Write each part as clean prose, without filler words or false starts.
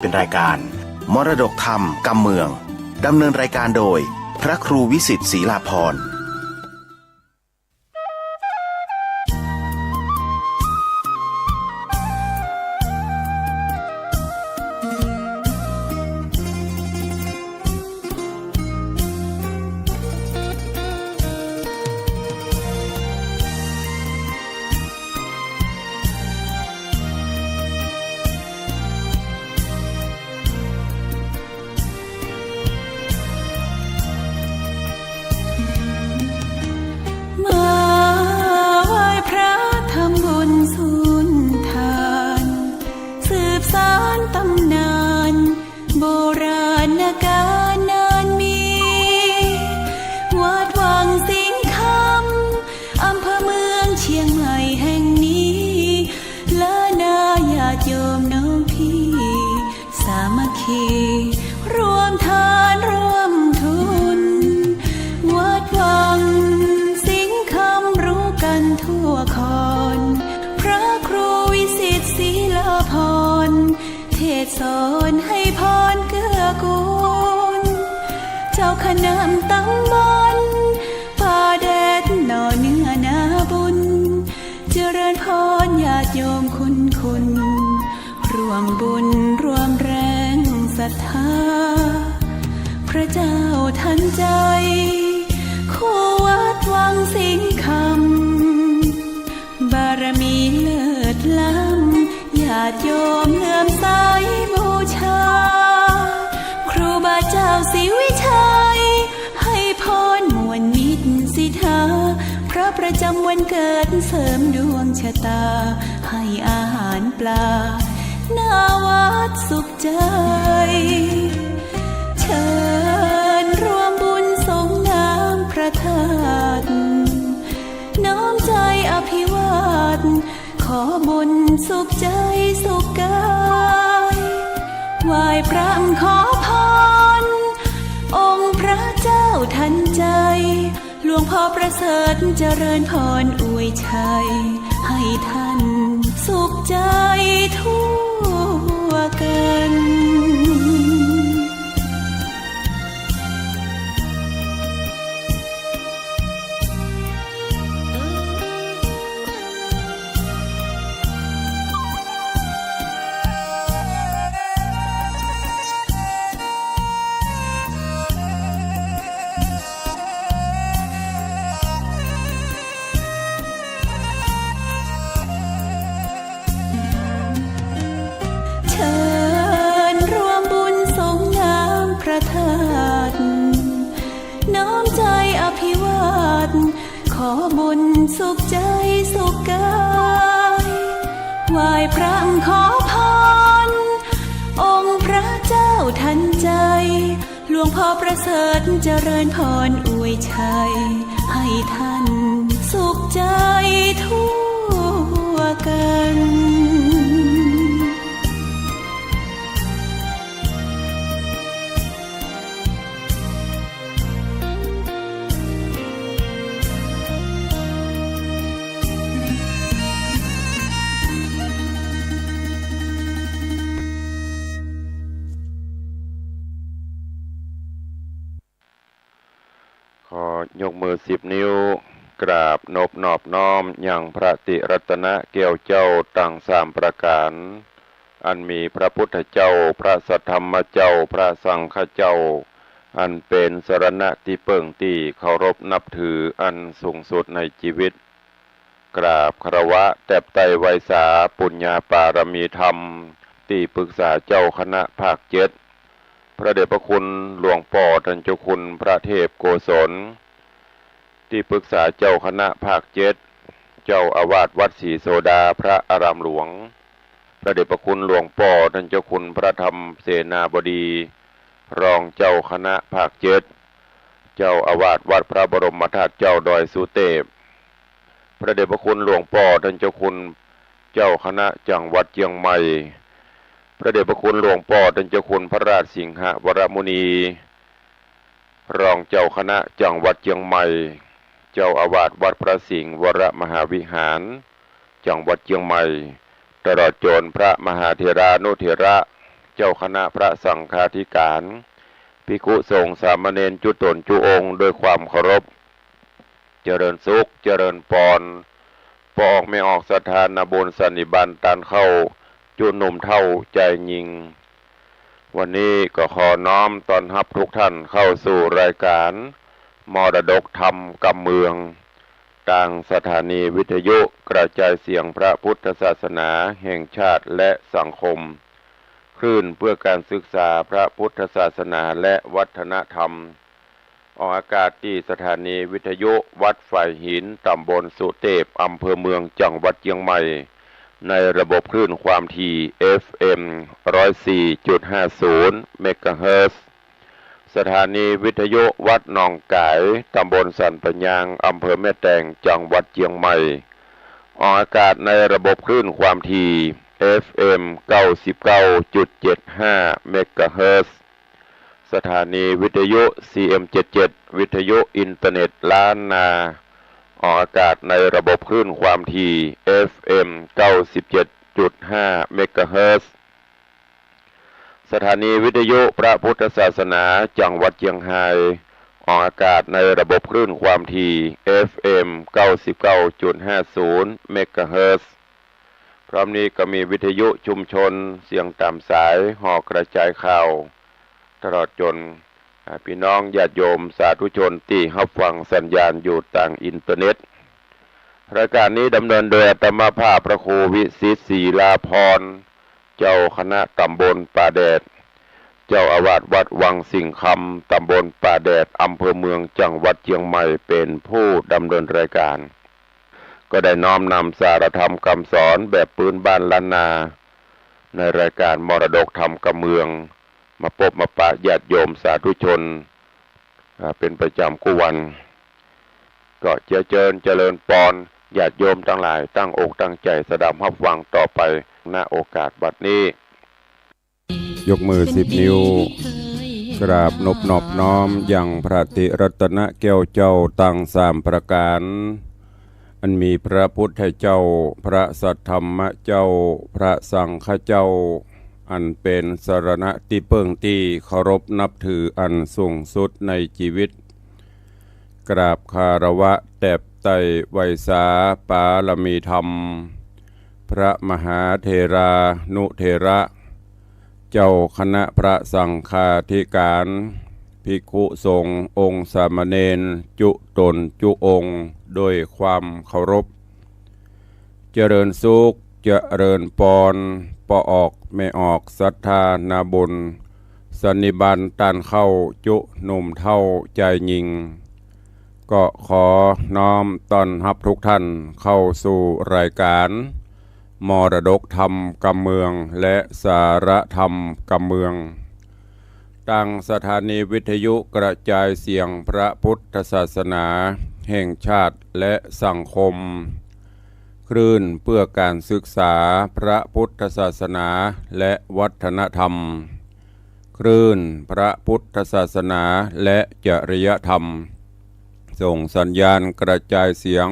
เป็นรายการมรดกธรรมกำเมืองดำเนินรายการโดยพระครูวิสิทธิ์ศรีลาภรณ์สอนให้พรเกื้อกูลเจ้าคณะตำบลป่าแดดหน่อเนื้อนาบุญเจริญพรญาติโยมคุณร่วมบุญร่วมแรงศรัทธาพระเจ้าทันใจคู่วัดวังสิงห์คำบารมีเลิศล้ำญาติโยมเลื่อมใสบูชาครูบาเจ้าศรีวิชัยให้พรมวลมิตรสิทธาพระประจำวันเกิดเสริมดวงชะตาให้อาหารปลาหน้าวัดสุขใจเชิญร่วมบุญสงน้ำพระธาตุน้อมใจอภิวาทขอบุญสุขใจสุขกายไหว้พระขอพรองค์พระเจ้าทันใจหลวงพ่อประเสริฐเจริญพรอวยชัยให้ท่านสุขใจทั่วกันน้อมใจอภิวาทขอบุญสุขใจสุขกายไหว้พระขอพรองค์พระเจ้าทันใจหลวงพ่อประเสริฐเจริญพรอวยชัยให้ท่านสุขใจทั่วกันยกมือ10 นิ้วกราบนอบน้อมอย่างพระติรัตนแก้วเจ้าตั้ง3 ประการอันมีพระพุทธเจ้าพระสัทธรรมเจ้าพระสังฆเจ้าอันเป็นสรณะที่เปิ่งที่เคารพนับถืออันสูงสุดในชีวิตกราบคารวะแตบไตรไวสาปุญญาปารมีธรรมที่ปรึกษาเจ้าคณะภาค7พระเดชพระคุณหลวงพ่อท่านเจ้าคุณพระเทพโกศลที่ปรึกษาเจ้าคณะภาค7เจ้าอาวาสวัดศรีโสดาพระอารามหลวงพระเดชพระคุณหลวงพ่อท่านเจ้าคุณพระธรรมเสนาบดีรองเจ้าคณะภาค7เจ้าอาวาสวัดพระบรมธาตุเจ้าดอยสุเทพพระเดชพระคุณหลวงพ่อท่านเจ้าคุณเจ้าคณะจังหวัดเชียงใหม่พระเดชพระคุณหลวงพ่อท่านเจ้าคุณพระราชสิงหวรมุนีรองเจ้าคณะจังหวัดเชียงใหม่เจ้าอาวาสวัดพระสิงห์วรมหาวิหารจังหวัดเชียงใหม่ตลอดจนพระมหาเถรานุเถระ เจ้าคณะพระสังฆาธิการภิกษุสงฆ์สามเณรจุตนจุองค์ด้วยความเคารพเจริญสุขเจริญปอนปออกไม่ออกสถานบุญสันนิบันตันเข้าจุหนุ่มเท่าใจยิงวันนี้ก็ขอน้อมต้อนรับทุกท่านเข้าสู่รายการมรดกธรรมกำเมืองทางสถานีวิทยุกระจายเสียงพระพุทธศาสนาแห่งชาติและสังคมคลื่นเพื่อการศึกษาพระพุทธศาสนาและวัฒนธรรมออกอากาศที่สถานีวิทยุวัดฝ่ายหินตำบลสุเทพอำเภอเมืองจังหวัดเชียงใหม่ในระบบคลื่นความถี่ FM 104.50 เมกะเฮิรตซ์สถานีวิทยุวัดหนองกายตำบลสันปะยางอำเภอแม่แตงจังหวัดเชียงใหม่ออกอากาศในระบบคลื่นความถี่ FM 99.75 เมกะเฮิรตซ์สถานีวิทยุ CM77 วิทยุอินเทอร์เน็ตล้านนาออกอากาศในระบบคลื่นความถี่ FM 97.5 เมกะเฮิรตซ์สถานีวิทยุพระพุทธศาสนาจังหวัดเชียงรายออกอากาศในระบบคลื่นความถี่ FM 99.50 เมกะเฮิรตซ์พร้อมนี้ก็มีวิทยุชุมชนเสียงตามสายห่อกระจายข่าวตลอดจนพี่น้องญาติโยมสาธุชนที่รับฟังสัญญาณอยู่ต่างอินเทอร์เน็ตรายการนี้ดำเนินโดยอาตมาภาพพระครูวิสิตศรีลาภรณ์เจ้าคณะตำบลป่าแดดเจ้าอาวาสวัดวังสิงห์คำตำบลป่าแดดอำเภอเมืองจังหวัดเชียงใหม่เป็นผู้ดำเนินรายการก็ได้น้อมนำสารธรรมคำสอนแบบพื้นบ้านล้านนาในรายการมรดกธรรมกำเมืองมาพบมาปะญาติโยมสาธุชนเป็นประจำกู้วันก็เจริญปอนญาติโยมทั้งหลายตั้งอกตั้งใจสดับรับฟังต่อไปณโอกาสบัดนี้ยกมือ10 นิ้วกราบนบน้อมยังพระติรัตนแก้วเจ้าตั้ง3ประการอันมีพระพุทธเจ้าพระสัทธรรมเจ้าพระสังฆเจ้าอันเป็นสรณะที่เพิ่งที่เคารพนับถืออันสูงสุดในชีวิตกราบคารวะแตบไตไวสาปาลมีธรรมพระมหาเถรานุเถระเจ้าคณะพระสังฆาธิการภิกขุสงฆ์องค์สามเณรจุตนจุองค์โดยความเคารพเจริญสุขเจริญปอนปออกไม่ออกศรัทธานาบุญสันนิบันตันเข้าจุหนุ่มเท่าใจยิงก็ขอน้อมต้อนรับทุกท่านเข้าสู่รายการมรดกธรรมกำเมืองและสารธรรมกำเมืองตั้งสถานีวิทยุกระจายเสียงพระพุทธศาสนาแห่งชาติและสังคมคลื่นเพื่อการศึกษาพระพุทธศาสนาและวัฒนธรรมคลื่นพระพุทธศาสนาและจริยธรรมส่งสัญญาณกระจายเสียง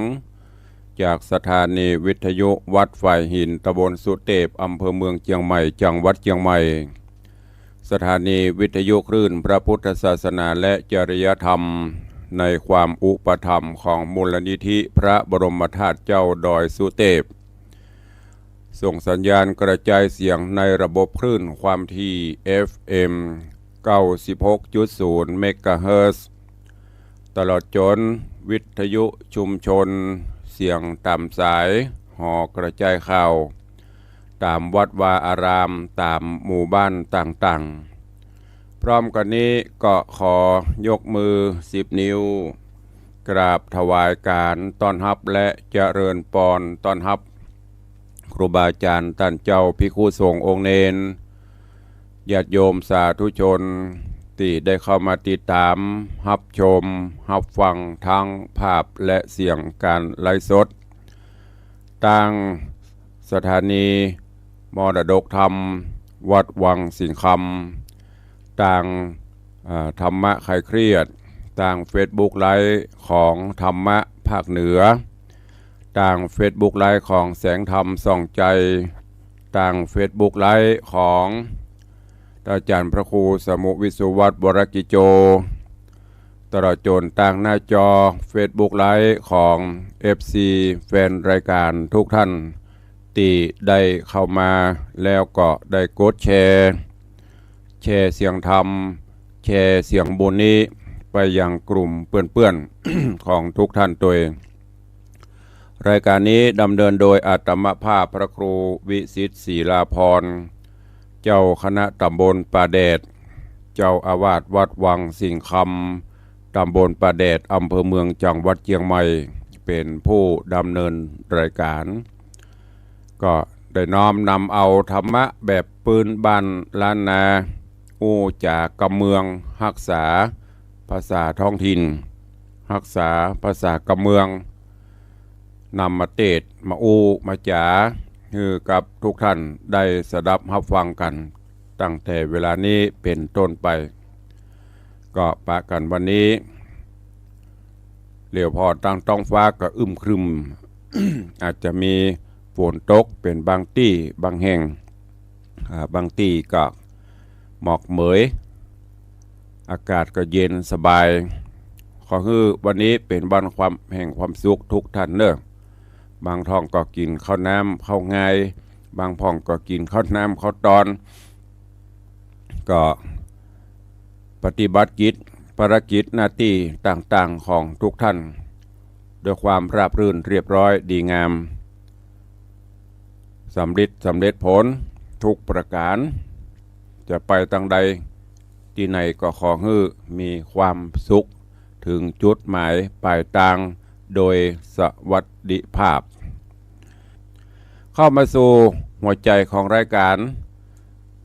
จากสถานีวิทยุวัดฝ่ายหินตำบลสุเทพอำเภอเมืองเชียงใหม่จังหวัดเชียงใหม่สถานีวิทยุคลื่นพระพุทธศาสนาและจริยธรรมในความอุปถัมภ์ของมูลนิธิพระบรมธาตุเจ้าดอยสุเทพส่งสัญญาณกระจายเสียงในระบบคลื่นความถี่ FM 96.0 เมกะเฮิรตซ์ตลอดจนวิทยุชุมชนเสียงตามสายห่อกระจายข่าวตามวัดวาอารามตามหมู่บ้านต่างๆพร้อมกันนี้ก็ขอยกมือ10 นิ้วกราบถวายการต้อนรับและเจริญปอนต้อนรับครูบาอาจารย์ท่านเจ้าภิกขุสงฆ์องค์เณรญาติโยมสาธุชนที่ได้เข้ามาติดตามรับชมรับฟังทั้งภาพและเสียงการไลฟ์สดตั้งสถานีมรดกธรรมวัดวังสิงห์คำต่างธรรมะคลายเครียดต่างเฟซบุ๊กไลฟ์ของธรรมะภาคเหนือต่างเฟซบุ๊กไลฟ์ของแสงธรรมส่องใจต่างเฟซบุ๊กไลฟ์ของ อาจารย์พระครูสมุวิสุวัตรวรกิโจตลอดจนต่างหน้าจอ Facebook ไลฟ์ของ FC แฟนรายการทุกท่านที่ได้เข้ามาแล้วก็ได้กดแชร์เสียงธรรมแชร์เสียงบุญนี้ไปยังกลุ่มเพื่อนๆ ของทุกท่านตัวเองรายการนี้ดำเนินโดยอาตมภาพพระครูวิสิทธิ์ศรีลาภรณ์เจ้าคณะตำบลป่าแดดเจ้าอาวาสวัดวังสิงห์คำตำบลป่าแดดอำเภอเมืองจังหวัดเชียงใหม่เป็นผู้ดำเนินรายการก็ได้น้อมนำเอาธรรมะแบบปืนบ้านล้านนาอู้จากกำเมืองรักษาภาษาท้องถิ่นรักษาภาษากำเมืองนำมาเทศมาอู้มาจ๋าคือกับทุกท่านได้สดับรับฟังกันตั้งแต่เวลานี้เป็นต้นไปก็ปะกันวันนี้เหลียวพอตั้งต้องฟ้าก็อึมครึม อาจจะมีฝนตกเป็นบางที่บางแห่งบางที่ก็หมอกเหมยอากาศก็เย็นสบายขอคือวันนี้เป็นวันความแห่งความสุขทุกท่านเนอะบางท้องก็กินข้าวน้ำข้าวง่ายบางพ่องก็กินข้าวน้ำข้าวตอนก็ปฏิบัติกิจภารกิจหน้าที่ต่างๆของทุกท่านด้วยความราบรื่นเรียบร้อยดีงามสำเร็จผลทุกประการจะไปทางใดที่ไหนก็ขอให้มีความสุขถึงจุดหมายปลายทางโดยสวัสดิภาพเข้ามาสู่หัวใจของรายการ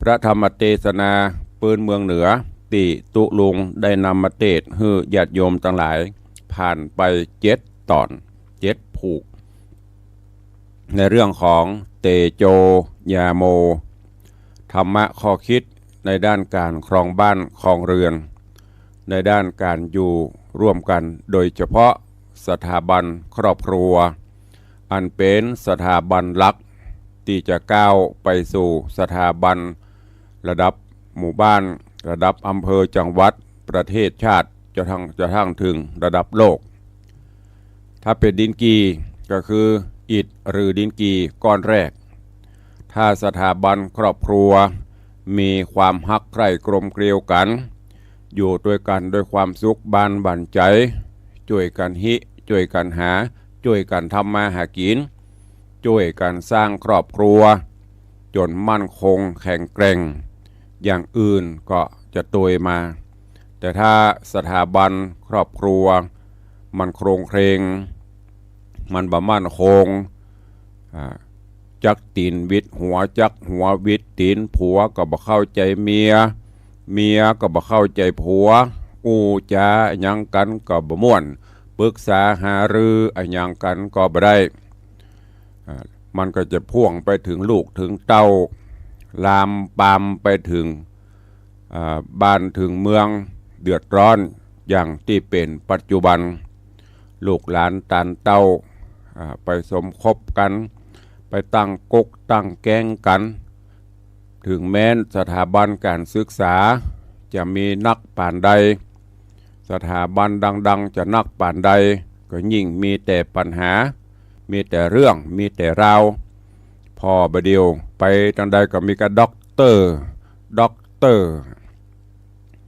พระธรรมเทศนาปืนเมืองเหนือติตุลุงได้นำมาเทศให้ญาติโยมทั้งหลายผ่านไป7 ตอน7 ผูกในเรื่องของเตโจยาโมธรรมะข้อคิดในด้านการครองบ้านครองเรือนในด้านการอยู่ร่วมกันโดยเฉพาะสถาบันครอบครัวอันเป็นสถาบันหลักที่จะก้าวไปสู่สถาบันระดับหมู่บ้านระดับอำเภอจังหวัดประเทศชาติจะทั้งถึงระดับโลกถ้าเป็นดินกีก็คืออิฐหรือดินกีก้อนแรกถ้าสถาบันครอบครัวมีความฮักใคร่กลมเกลียวกันอยู่ด้วยกันด้วยความสุขบานบั่นใจช่วยกันช่วยกันหาช่วยกันทำมาหากินช่วยกันสร้างครอบครัวจนมั่นคงแข็งแกร่งอย่างอื่นก็จะตวยมาแต่ถ้าสถาบันครอบครัวมันโครงเครงมันบ่มั่นคงจักตีนวิดหัวจักหัววิดตีนผัวก็บ่เข้าใจเมียก็บ่เข้าใจผัวอู้จาอันยังกันก็บ่ม่วนปรึกษาหารืออันยังกันก็บ่ได้มันก็จะพ่วงไปถึงลูกถึงเต้าลามปามไปถึงบ้านถึงเมืองเดือดร้อนอย่างที่เป็นปัจจุบันลูกหลานตานเต้าไปสมคบกันไปตั้งกกตั้งแก๊งกันถึงแม้นสถาบันการศึกษาจะมีนักป่านใดสถาบันดังๆจะนักป่านใดก็ยิ่งมีแต่ปัญหามีแต่เรื่องมีแต่ราวพอบเดียวไปทางใดก็มีกับด็อกเตอร์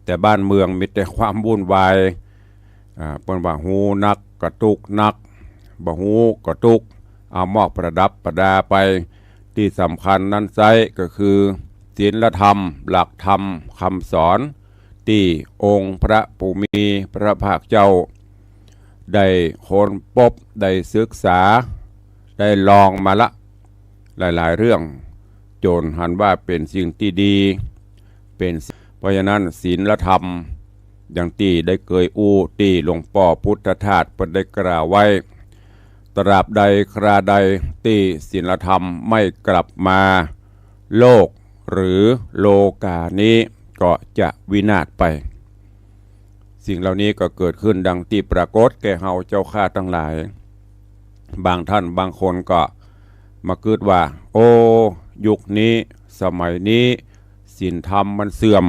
แต่บ้านเมืองมีแต่ความวุ่นวายเปิ้นว่าหูนักกระตุกนักบ่หูกระตุกเอาหมอกประดับประดาไปที่สำคัญนั้นไซก็คือศีลธรรมหลักธรรมคำสอนที่องค์พระผู้มีพระภาคเจ้าได้ค้นพบได้ศึกษาได้ลองมาละหลายๆเรื่องจนหันว่าเป็นสิ่งที่ดีเป็นเพราะฉะนั้นศีลธรรมอย่างที่ได้เคยอู้ที่หลวงพ่อพุทธทาสเพิ่นได้กล่าวไว้ตราบใดคราใดที่ศีลธรรมไม่กลับมาโลกหรือโลกานี้ก็จะวินาศไปสิ่งเหล่านี้ก็เกิดขึ้นดังที่ปรากฏแก่เฮาเจ้าข้าทั้งหลายบางท่านบางคนก็มาคิดว่าโอ้ยุคนี้สมัยนี้ ศีลธรรมมันเสื่อม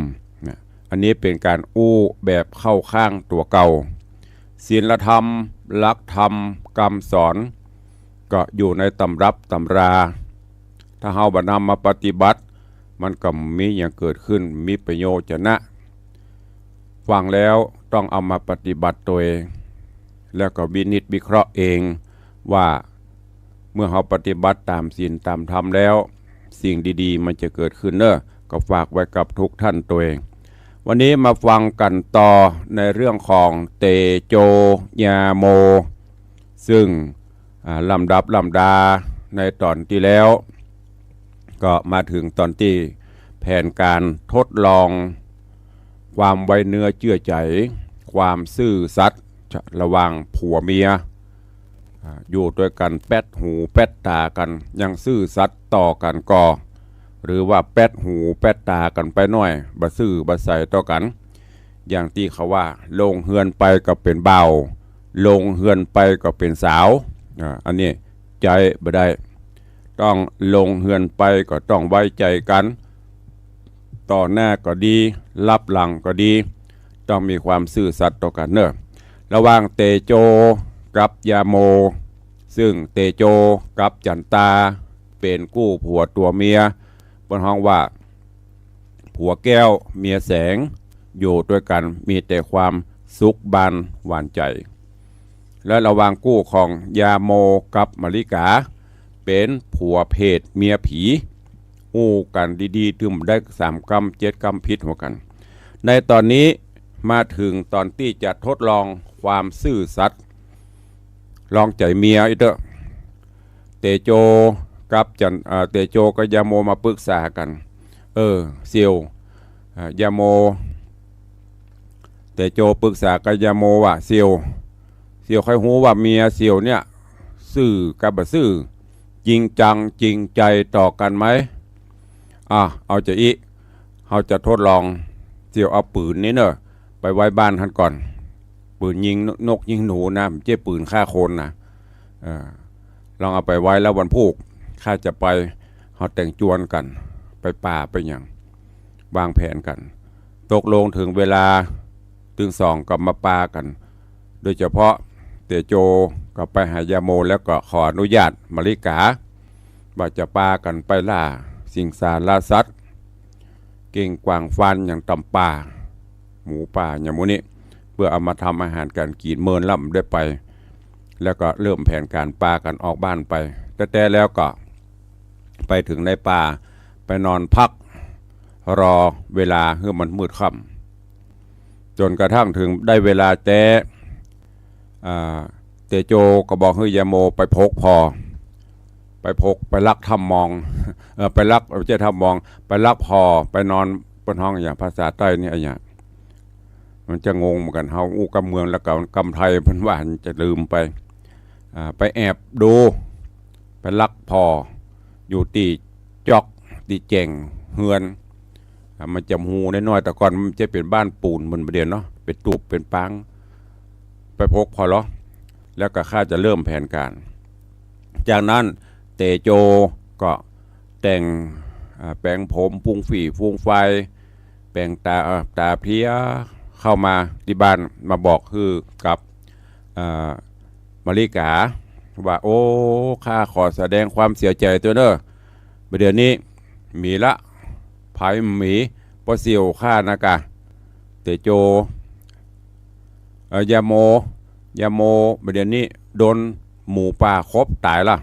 นะอันนี้เป็นการอู้แบบเข้าข้างตัวเก่าศีลธรรมหลักธรรมคำสอนก็อยู่ในตำรับตำรา ถ้าเฮาบ่นำมาปฏิบัติมันก็มีอย่างเกิดขึ้นมีประโยชน์นะฟังแล้วต้องเอามาปฏิบัติตัวเองแล้วก็วินิจวิเคราะห์เองว่าเมื่อเฮาปฏิบัติตามศีลตามธรรมแล้วสิ่งดีๆมันจะเกิดขึ้นเนอะก็ฝากไว้กับทุกท่านตัวเองวันนี้มาฟังกันต่อในเรื่องของเตโจยาโมซึ่งลำดับลำดาในตอนที่แล้วก็มาถึงตอนที่แผนการทดลองความไว้เนื้อเชื่อใจความซื่อสัตย์ระหว่างผัวเมียอยู่ด้วยกันแป๊ดหูแป๊ดตากันยังซื่อสัตย์ต่อกันก่อหรือว่าแป๊ดหูแป๊ดตากันไปหน่อยบ่ซื่อบ่ใส่ต่อกันอย่างที่เขาว่าลงเฮือนไปก็เป็นเบาลงเฮือนไปก็เป็นสาวอันนี้ใจบ่ได้ต้องลงเฮือนไปก็ต้องไว้ใจกันต่อหน้าก็ดีรับหลังก็ดีต้องมีความซื่อสัตย์ต่อกันเนอะระหว่างเตโจกับยาโมซึ่งเตโจกับจันตาเป็นกู้ผัวตัวเมียบนห้องว่าผัวแก้วเมียแสงอยู่ด้วยกันมีแต่ความสุขบานหวานใจและระหว่างกู้ของยาโมกับมลิกาเป็นผัวเพศเมียผีอู้กันดีๆถึงได้3 กรรม 7 กรรมพิษหัวกันในตอนนี้มาถึงตอนที่จะทดลองความซื่อสัตย์ลองใจเมียอีกเถอะเตโจกับเตโจกับยาโมมาปรึกษากันเซียวยาโมเตโจปรึกษากับยาโมว่าเซียวค่อยหูว่าเมียเซียวเนี่ยซื่อกับบ่ซื่อจริงจังจริงใจต่อกันไหมเอาจะเขาจะทดลองเซียวเอาปืนนี้เนอะไปไว้บ้านท่านก่อนปืนยิงนกยิงหนูนะเจ้ปืนฆ่าคนนะลองเอาไปไว้แล้ววันพุธข้าจะไปเขาแต่งจวนกันไปป่าไปอย่างวางแผนกันตกลงถึงเวลาตึง2กับมาปากันโดยเฉพาะเตโจก็ไปหายาโมแล้วก็ขออนุญาตมลิกาว่าจะปากันไปล่าสิงสารล่าสัตว์เก่งกวางฟันอย่างตำป่าหมูป่าอย่างมูนี้เพื่อเอามาทำอาหารการกินเมินล่ำได้ไปแล้วก็เริ่มแผนการปากันออกบ้านไปแต่แล้วก็ไปถึงในป่าไปนอนพักรอเวลาเพื่อมันมืดค่ำจนกระทั่งถึงได้เวลาเตโจก็บอกให้ยาโมไปพกไปลักทำมองไปลักเจ้าทำมองไปลักพอไปนอนบนห้องอย่างภาษาใต้นี่อย่างมันจะงงเหมือนกันเฮาอู้กำเมืองแล้วก็กำไทยเพิ่นว่าจะลืมไปแอบดูไปลักพออยู่ตีจอกตีแจงเฮือนมันจะหูน้อยๆแต่ก่อนมันจะเป็นบ้านปูนมันเดียวเนาะเป็นตูบเป็นปังไปพกพอเหรอแล้วก็ข้าจะเริ่มแผนการจากนั้นเตโจก็แต่งแปรงผมปุงฝีฟูงไฟแปรงตาเพียเข้ามาที่บ้านมาบอกคือกับมลิกาว่าโอ้ข้าขอแสดงความเสียใจตัวเนอะเดี๋ยวนี้มีละภายหมีปเสียวข้านากะเตโจยาโมเดี๋ยวนี้โดนหมูป่าครบตายละ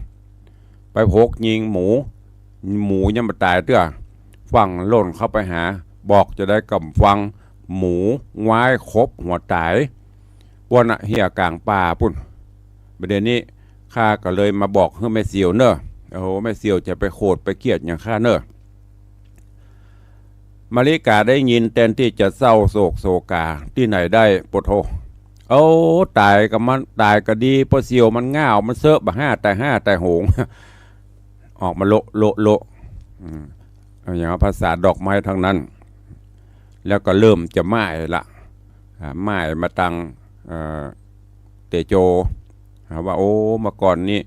ไปพกยิงหมูยังมาตายเตื้อฟังล่นเข้าไปหาบอกจะได้กำฟังหมูว้ายครบหัวตายวันเหี่ยกลางป่าปุ่นประเด็นนี้ข้าก็เลยมาบอกให้แม่เสียวเนอะโอ้โหแม่เสียวจะไปโคดไปเกลียดอย่างข้าเนอะมาริกาได้ยินแทนที่จะเศร้าโศกโศกาที่ไหนได้ปวดโธเอาตายกับมันตายก็ดีเพราะเสียวมันง่าวมันเซอะบะแต่โหงออกมาโละอย่างภาษาดอกไม้ทั้งนั้นแล้วก็เริ่มจะไม้ละไม้มาตังเตโจว่าโอ้มาก่อนนี้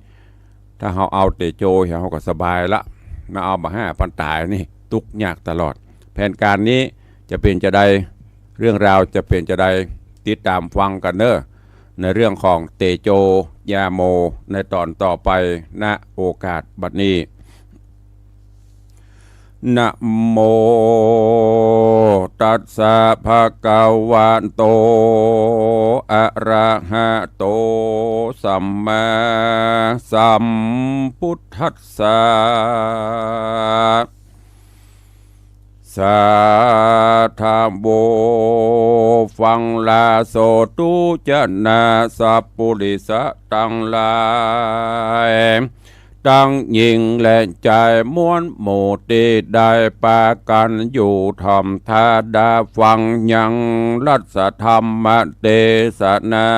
ถ้าเขาเอาเตโจเขาก็สบายละมาเอามา5,000ตายนี่ตุกยากตลอด แผนการนี้จะเป็นจะใดเรื่องราวจะเป็นจะใดติดตามฟังกันเนอะในเรื่องของเตโจยาโมในตอนต่อไปณโอกาสบัดนี้นะโมตัสสะภะคะวะโตอะระหะโตสัมมาสัมพุทธัสสะสาธุโบฟังลาโสตุจนะสัพพุริสะตังหลายตั้งยิงและใจม้วนหมู่ที่ได้ปากันอยู่ทอมทาดาฟังยังรัศธรรมเทศนา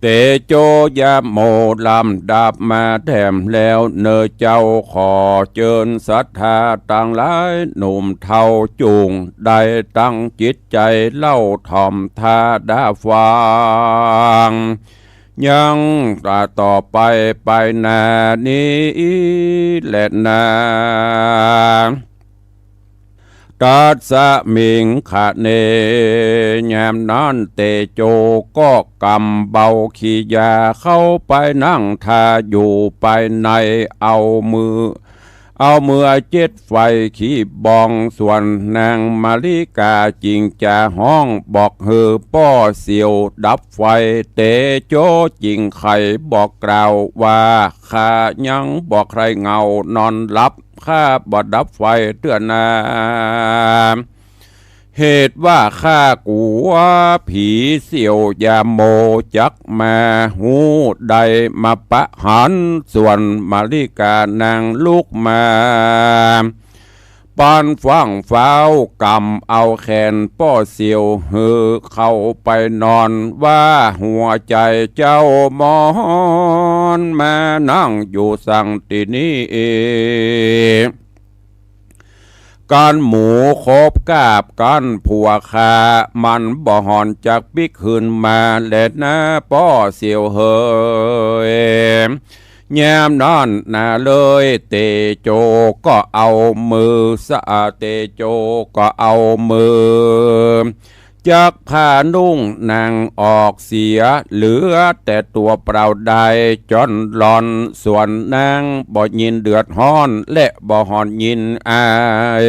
เตโจยะโมลำดับมาแถมแล้วเนอเจ้าขอเจิญศรัทธาต่างหลายหนุ่มเท่าจูงได้ตั้งจิตใจเล่าทอมทาดาฟังยังต่อไปไปนานี้และนาตัสสะมิงขะเนยามนั้นเตโจก็กำเบาขียาเข้าไปนั่งทาอยู่ไปในเอามือเจ็ดไฟขีบองส่วนนางมาริกาจริงจะห้องบอกเฮอป้อเสียวดับไฟเตโจจริงไข่บอกกล่าวว่าข้ายังบอกใครเงานอนหลับข้าบ่ดับไฟเตือนนาเหตุว่าข้ากลัวผีเสี่ยวยาโมจักมาหูใดมาปะหันส่วนมาริกานางลูกมาปานฟังฟ้าวกำเอาแขนป้อเสียวหือเข้าไปนอนว่าหัวใจเจ้ามอนมานั่งอยู่สังตินี้เองการหมูคบกาบกันผัวคามันบ่หอนจากปิกคืนมาเล็ดนะป้อเสียวเฮยแย้มนอนนาเลยเตโจก็เอามือสะเตโจก็เอามือจากผ้านุ่งนางออกเสียเหลือแต่ตัวเปล่าใดจนหลอนส่วนนางบ่ยินเดือดฮ้อนและบ่หอนยินอาย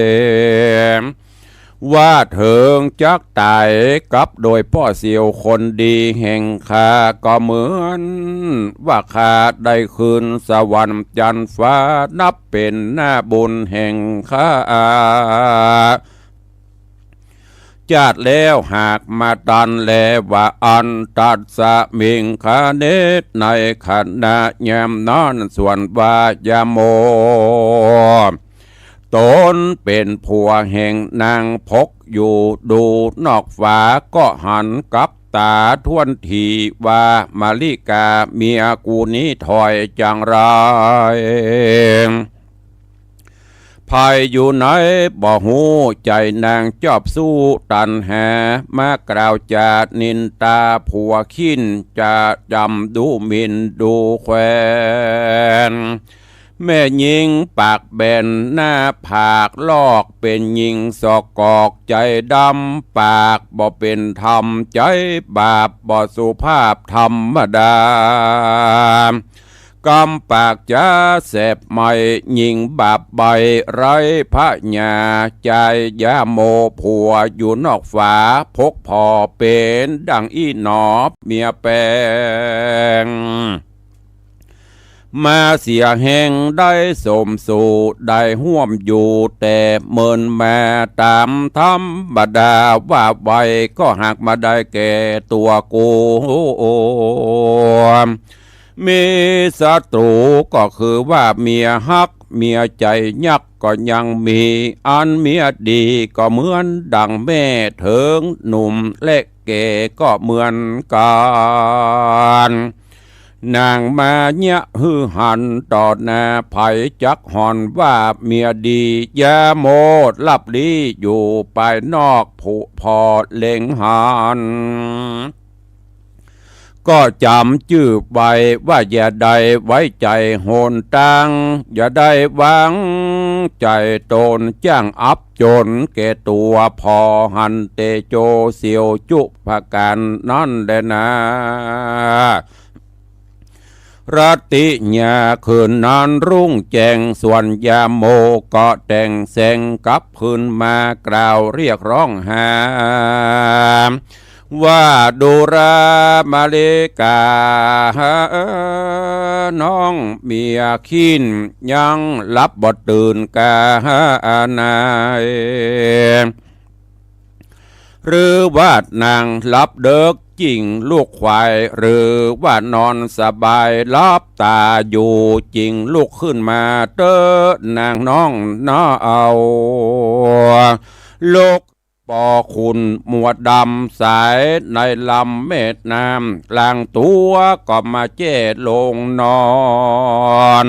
ว่าเถิงจักตายกับโดยพ่อเสียวคนดีแห่งข้าก็เหมือนว่าข้าได้คืนสวรรค์จันทร์ฟ้านับเป็นหน้าบุญแห่งข้าจาดแล้วหากมาตันแลว่าอันตัดสะมิงคาเนตในขณะแยมนอนส่วนวายาโมตนเป็นผัวแห่งนางพกอยู่ดูนอกฝาก็หันกับตาทวนทีว่ามาริกาเมียกูนี้ถอยจังไรภายอยู่ไหนบ่หูใจนางจอบสู้ตันแหมากล่าวจานินตาผัวขินจะจำดูหมินดูแควนแม่หญิงปากแบนหน้าผากลอกเป็นหญิงสอกกอกใจดำปากบ่เป็นธรรมใจบาปบ่สุภาพธรรมดากำปากจะแสบไม่ยิงบาปใบไรพระญาใจยาโมผัวอยู่นอกฝาพกพอเป็นดังอีหนอเมียแปงมาเสียแห่งได้สมสู่ได้ห่วมอยู่แต่เมินมาตามธรรมดาว่าไว้ก็หักมาได้แก่ตัวกูมีศัตรูก็คือว่าเมียฮักเมียใจยักก็ยังมีอันเมียดีก็เหมือนดังแม่เถิงหนุ่มและแก่ก็เหมือนกันนางมาเนี่ยฮือหันต่อหน้าไผจักหอนว่าเมียดียาโมดลับลีอยู่ไปนอกผู้พอเล็งหัน ก็จำชื่อไว้ว่าอย่าได้ไว้ใจโหนตังอย่าได้หวังใจตนจ้างอับจนแก่ตัวพอหันเตโจเสียวจุภการนั่นแหละนะรัตติญาคืนนั้นรุ่งแจ้งส่วนยาโมก็แต่งแสงกลับคืนมากล่าวเรียกร้องหาว่าดูรามาเลกาน้องเมียขินยังลับบทตื่นกานายหรือว่านางลับเด็กจริงลูกควายหรือว่านอนสบายลับตาอยู่จริงลูกขึ้นมาเต้อนางน้องน้าเอาลูกปอคุณหมวดดำสายในลำเม็ดน้ำกลางตัวก็มาเจ็ดลงนอน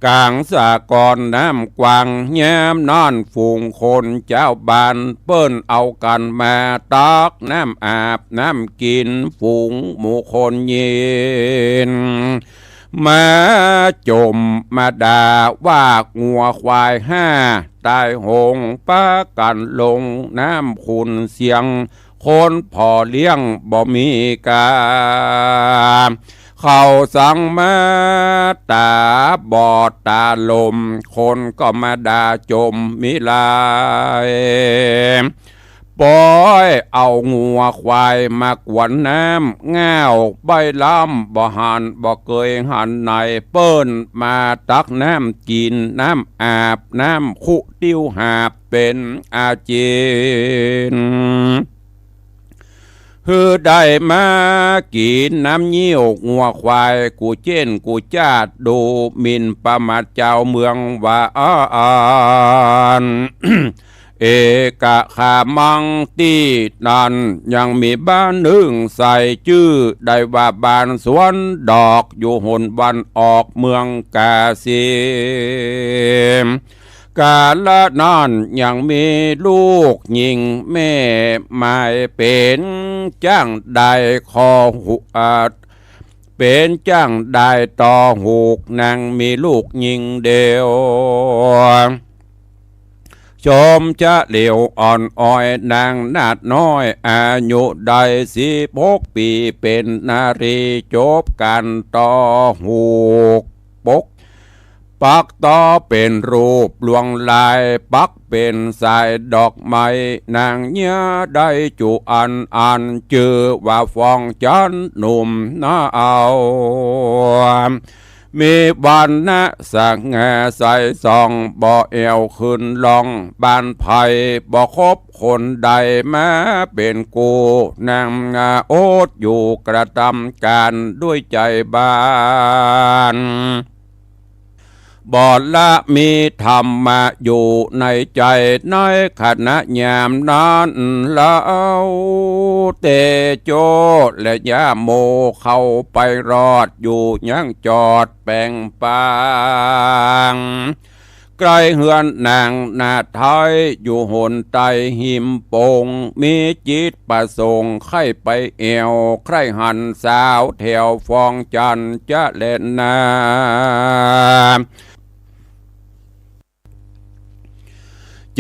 กลางสากรน้ำกวางแย้มนอนฝูงคนเจ้าบ้านเปิ้นเอากันมาตักน้ำอาบน้ำกินฝูงหมู่คนยินมาจมมาด่าว่างัวควายห้าตายหงป้ากันลงน้ำขุนเสียงคนพอเลี้ยงบ่มีกาเขาสั่งมาตาบอดตาลมคนก็มาด่าจมมิลายปล่อยเอางัวควายมากวนน้ำง่าวใบลำบ่หันบ่เคยหันไหนเปิ้นมาตักน้ำกินน้ำอาบน้ำคุติ้วหาบเป็นอาเจียนคือได้มากินน้ำเยี่ยวงัวควายกูเจนกูจาดดูหมินประมาทเจ้าเมืองว่าอ่าน เอกะขามังตีนันยังมีบ้านหนึ่งใส่ชื่อได้ว่าบ้านสวนดอกอยู่หนวันออกเมืองกาสีกาละนั่นยังมีลูกหญิงแม่ไม่เป็นจ้างได้คอหุเป็นจ้างได้ต่อหูกนางมีลูกหญิงเดียวชมจะเหลียวอ่อนอ้อยนางนาดน้อยอายุได้16 ปีเป็นนารีจบกันต่อหูกปกปักต่อเป็นรูปลวงลายปักเป็นสายดอกไม้นางเนื้อได้จุอันชื่อว่าฟองจันหนุ่มน่าเอามีบันนะสังแงใส่ซองบ่เอวขึ้นลองบานไผ่บ่คบคนใดแม้เป็นกูนางงาโอดอยู่กระทำการด้วยใจบานบอดละมีธรรมะอยู่ในใจในขณะยามนั้นแล้วเตโจและยาโมเข้าไปรอดอยู่ยังจอดแป่งปางใกล้เฮือนนางนาไทยอยู่หนไตหิมโปงมีจิตประสงค์ไข่ไปเอวใครหันสาวแถวฟองจันจะเล่นนา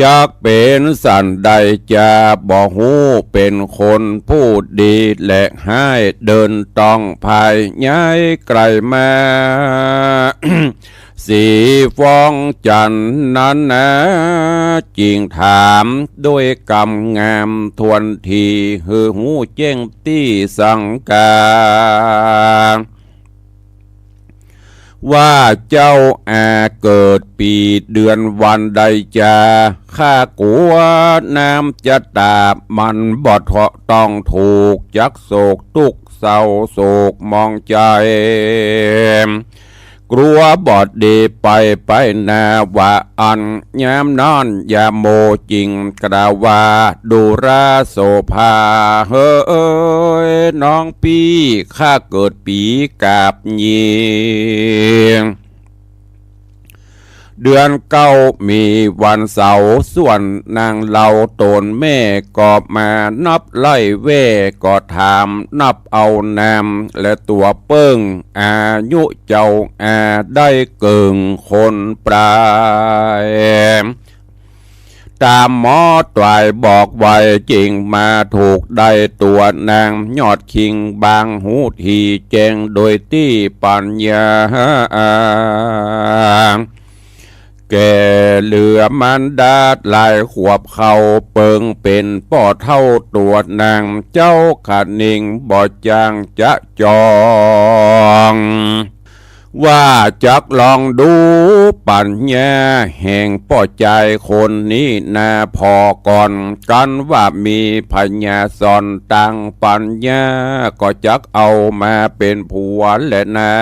จากเป็นสันใดจะบ่หูเป็นคนพูดดีและให้เดินต้องภายย้ายไกลมา สีฟองจันนั้นนะจริงถามด้วยกำงามทวนทีหือหูเจ้งตี้สังกาว่าเจ้าเกิดปีเดือนวันใดจะข้ากลัวน้ำจะตาบมันบอดเถาะต้องถูกยักโศกทุกเศร้าโศกมองใจกลัวบอดดีไปนาว่าอันยามนอนยาโมจริงกระว่าดูราโสภาเฮ้ยน้องปีข้าเกิดปีกาบเยียง เดือนเก้ามีวันเสาร์ส่วนนางเหล่าตนแม่ก็มานับไล่เว่ก็ถามนับเอานามและตัวเปิ้งอายุเจ้าได้เกิงคนปลายตามหมอตวายบอกไว้จริงมาถูกได้ตัวนางยอดคิงบางหูทีแจงโดยที่ปัญญาแก่เหลือมันดาดลายขวบเขาเปิงเป็นป่อเท่าตัวนางเจ้าขานิ่งบ่จางจะจองว่าจักลองดูปัญญาแห่งป่อใจคนนี้นาพอก่อนกันว่ามีพญาสอนตังปัญญาก็จักเอามาเป็นผัวและนา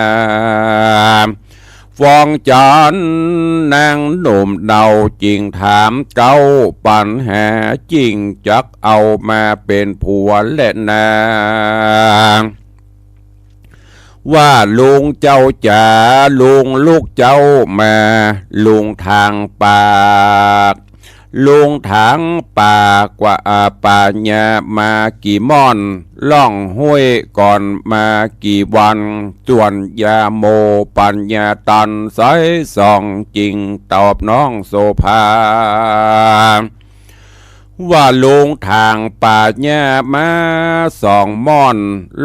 ฟองจันนางหนุ่มเดาจริงถามเก้าปัญหาจริงจักเอามาเป็นผัวและนาว่าลุงเจ้าจ๋าลุงลูกเจ้ามาลุงทางปากลุงทางปากว่าปัญญามากี่ม่อนล่องห้วยก่อนมากี่วันส่วนยาโมปัญญาตันสายส่องจริงตอบน้องโสภาว่าลุงทางป่าหญ้ามาสองม่อน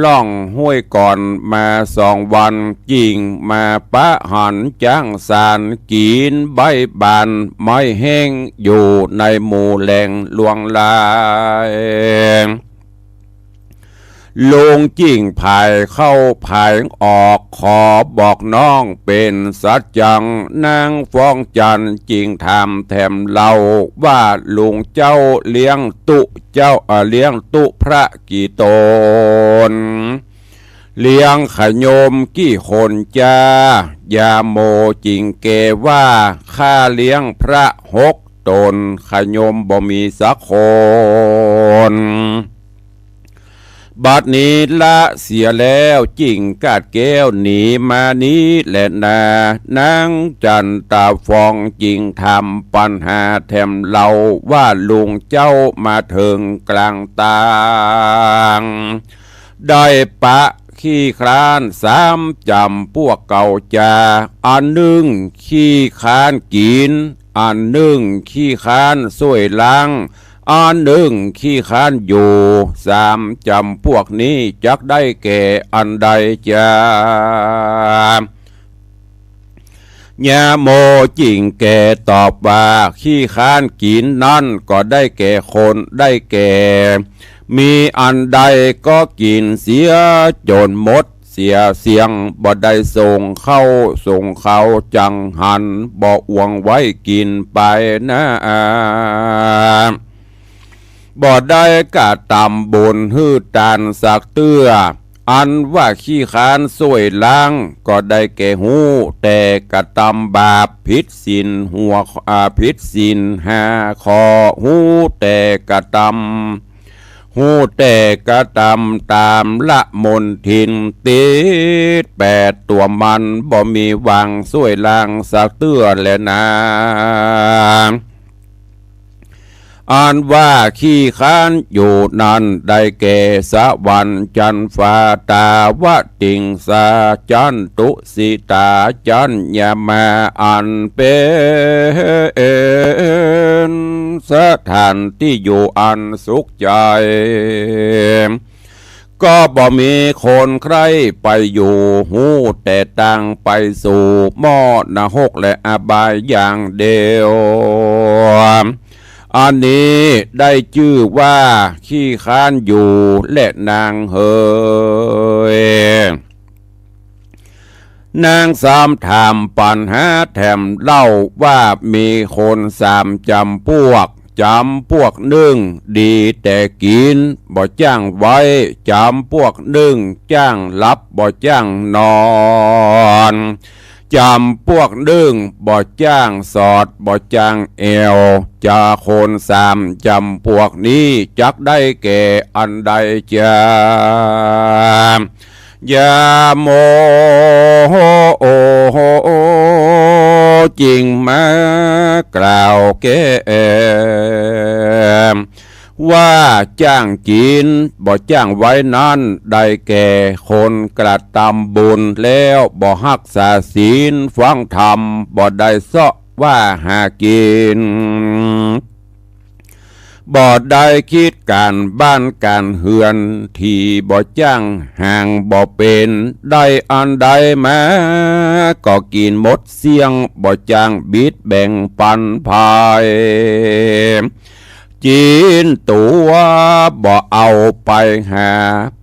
ล่องห้วยก่อนมา2 วันจริงมาปะหันจ้างสารกินใบบานไม้แห้งอยู่ในหมู่แหล่งลวงลายลุงจิ้งภายเข้าภายออกขอบอกน้องเป็นสัจจังนางฟ้องจันจริงทำแถมเล่าว่าลุงเจ้าเลี้ยงตุเจ้าเลี้ยงตุพระกี่ตนเลี้ยงขยมกี่คนจ้ายาโมจริงเกว่าข้าเลี้ยงพระ6 ตนขยมบ่มีสักคนบัดนี้ละเสียแล้วจิ่งกาดแก้วหนีมานี้แหละนางจันตาฟองจริงทำปัญหาแถมเล่าว่าลุงเจ้ามาถึงกลางตางได้ปะขี้คร้าน3 จำพวกเก่าจาอันหนึ่งขี้คร้านกินอันหนึ่งขี้คร้านสวยล้างอันหนึ่งขี้ค้านอยู่3 จำพวกนี้จักได้แก่อันใดจ้ายาโมจริงแก่ตอบว่าขี้ค้านกินนั่นก็ได้แก่คนได้แก่มีอันใดก็กินเสียจนหมดเสียเสียงบ่ได้ส่งเข้าจังหันบ่อวงไว้กินไปนะบ่ได้กะตำบุญฮือตานสักเตื้ออันว่าขี้ค้านสวยล้างก็ได้แก่หูแต่กะตำบาปผิดศีลหัวผิดศีล5 ข้อหูแต่กะตำหูแต่กะตำตามละมนทินติด8 ตัวมันบ่มีวังสวยล้างสักเตื้อแลนะอันว่าขี้ค้านอยู่นั้นได้แก่สวรรค์จันฟ้าตาวติงสาจันตุสิตาจันยามาอันเป็นสถานที่อยู่อันสุขใจก็บ่มีคนใครไปอยู่หูแต่ตั้งไปสู่หม้อนรกและอบายอย่างเดียวอันนี้ได้ชื่อว่าขี้ค้านอยู่และนางเฮยนาง3 ถามปัญหาแถมเล่าว่ามีคน3 จำพวก1ดีแต่กินบ่จ้างไว้จำพวก1จ้างรับบ่จ้างนอนจำพวกบ่จ้างสอดบ่จ้างเอวจะคน3 จำพวกนี้จักได้แก่อันใดจ้ายาโมโอจริงมา กล่าวแก่ว่าจ้างกินบ่จ้างไว้นั้นได้แก่คนกระทำบุญแล้วบ่รักษาศีลฟังธรรมบ่ได้เสาะว่าหากินบ่ได้คิดการบ้านการเฮือนที่บ่จ้างห่างบ่เป็นได้อันใดมาก็กินหมดเสียงบ่จ้างบิดแบ่งปันภายจีนตัวบ่เอาไปหา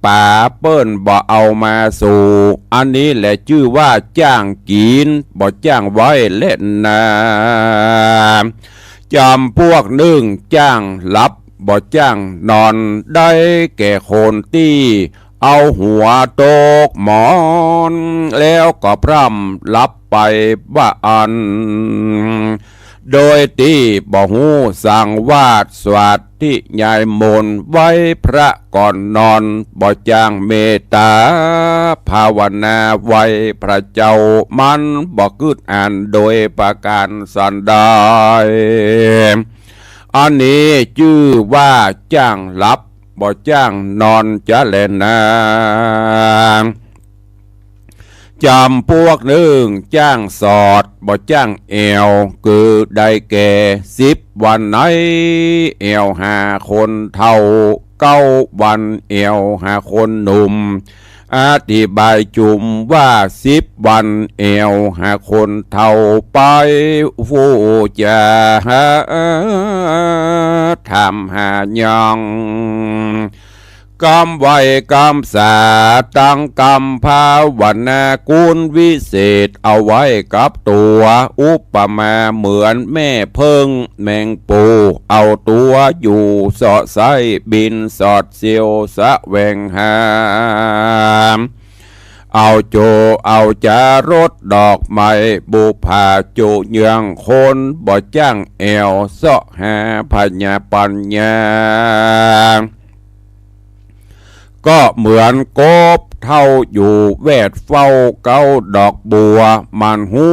ป่าเปิ้นบ่เอามาสู่อันนี้แหละชื่อว่าจ้างกินบ่จ้างไว้เล่นนาจำพวกหนึ่งจ้างหลับบ่จ้างนอนได้แก่คนที่เอาหัวโตกหมอนแล้วก็พร่ำหลับไปว่าอันโดยที่บ่หูสั่งวาดสวัสดิยายมนไว้พระก่อนนอนบ่จ้างเมตตาภาวนาไว้พระเจ้ามันบ่กึดอ่านโดยประการสันใดอันนี้ชื่อว่าจ้างหลับบ่จ้างนอนจะแลนาจำพวกหนึ่งจ้างสอดบ่จ้างเอวคือได้แก่10 วันไหนเอว5 คนเท่า9 วันเอว5 คนหนุ่มอธิบายจุมว่า10 วันเอว5 คนเท่าไปฟูจะทำหายองกรรมไว้กรรมสาตั้งกรรมภาวนากุลวิเศษเอาไว้กับตัวอุปมาเหมือนแม่เพิงแมงปูเอาตัวอยู่สอดไส้บินสอดเสียวสะแวงหามเอาโจเอาจารถดอกไม้บุพาโจเยืองคนบ่จ้างแอวเสาะหาพญาปัญญาก็เหมือนกบเท่าอยู่แวดเฝ้าเก้าดอกบัวมันหู